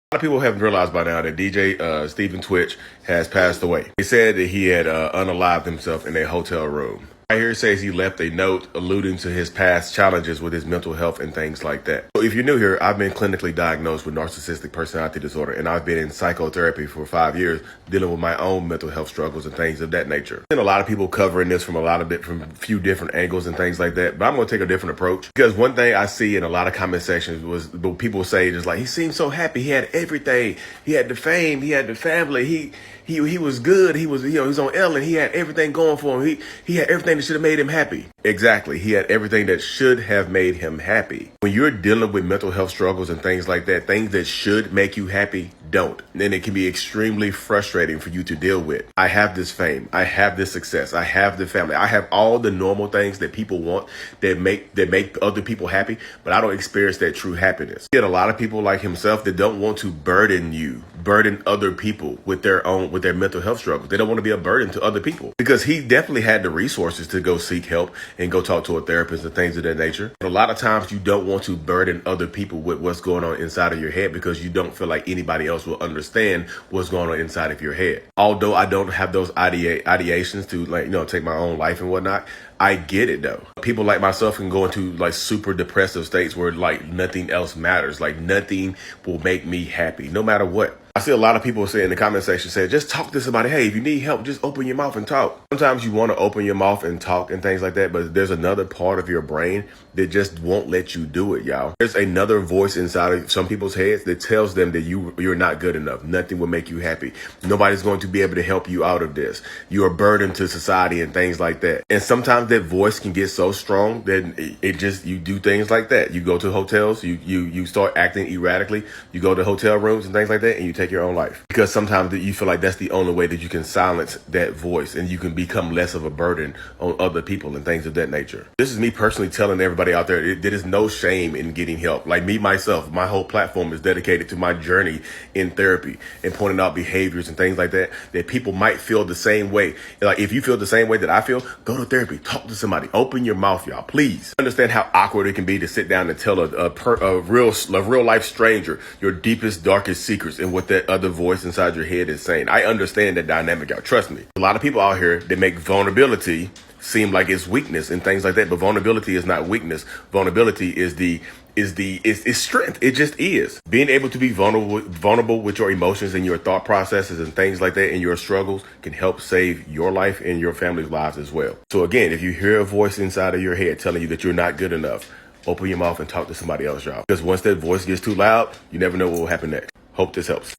A lot of people haven't realized by now that DJ Stephen Twitch has passed away. He said that he had unalived himself in a hotel room. Right here it says he left a note alluding to his past challenges with his mental health and things like that. So if you're new here, I've been clinically diagnosed with narcissistic personality disorder, and I've been in psychotherapy for 5 years dealing with my own mental health struggles and things of that nature. And a lot of people covering this from a few different angles and things like that, but I'm going to take a different approach, because one thing I see in a lot of comment sections was people say just like, he seemed so happy, he had everything, he had the fame, he had the family, he was good, he was on Ellen, he had everything going for him, he had everything that should have made him happy. Exactly. He had everything that should have made him happy. When you're dealing with mental health struggles and things like that, things that should make you happy don't. And it can be extremely frustrating for you to deal with. I have this fame. I have this success. I have the family. I have all the normal things that people want that make other people happy, but I don't experience that true happiness. You get a lot of people like himself that don't want to burden other people with their mental health struggles. They don't want to be a burden to other people, because he definitely had the resources to go seek help and go talk to a therapist and things of that nature. But a lot of times you don't want to burden other people with what's going on inside of your head, because you don't feel like anybody else will understand what's going on inside of your head. Although I don't have those ideations to take my own life and whatnot, I get it though. People like myself can go into like super depressive states where like nothing else matters. Like nothing will make me happy, no matter what. I see a lot of people say in the comment section, say, just talk to somebody. Hey, if you need help, just open your mouth and talk. Sometimes you want to open your mouth and talk and things like that, but there's another part of your brain that just won't let you do it, y'all. There's another voice inside of some people's heads that tells them that you're not good enough. Nothing will make you happy. Nobody's going to be able to help you out of this. You're a burden to society and things like that. And sometimes that voice can get so strong that you do things like that. You go to hotels, you start acting erratically. You go to hotel rooms and things like that, and you take your own life, because sometimes you feel like that's the only way that you can silence that voice and you can become less of a burden on other people and things of that nature. This is me personally telling everybody out there, there is no shame in getting help. Like me, myself, my whole platform is dedicated to my journey in therapy and pointing out behaviors and things like that people might feel the same way. Like if you feel the same way that I feel, go to therapy, talk to somebody, open your mouth, y'all, please. Understand how awkward it can be to sit down and tell a real life stranger your deepest, darkest secrets and what that other voice inside your head is saying. I understand that dynamic, y'all. Trust me. A lot of people out here, they make vulnerability seem like it's weakness and things like that, but vulnerability is not weakness. Vulnerability is strength. It just is. Being able to be vulnerable with your emotions and your thought processes and things like that and your struggles can help save your life and your family's lives as well. So again, if you hear a voice inside of your head telling you that you're not good enough, open your mouth and talk to somebody else, y'all. Because once that voice gets too loud, you never know what will happen next. Hope this helps.